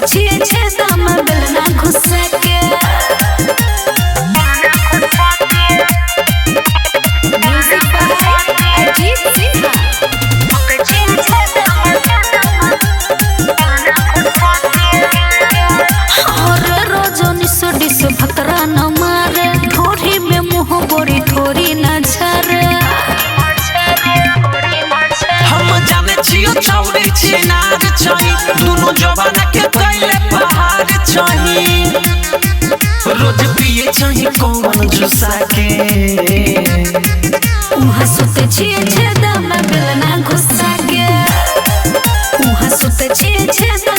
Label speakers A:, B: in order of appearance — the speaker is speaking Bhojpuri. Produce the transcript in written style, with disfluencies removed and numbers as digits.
A: छिए छेदा में बेलना घुसा के म्यूजिक बाय अजीत सिन्हा। और रोजो निसो डिसो भकरा न मारे ढोरी में मुंह बोरी ठोरी न झरे।
B: हम जाने छियो चौड़ी छिनार छही दोनों जवाना के पहले पहाड़ छही रोज पिए छही कौन जुसा के
A: उहाँ सुते छिए छेदा में बेलना घुसा के उहाँ सुते छिए छेदा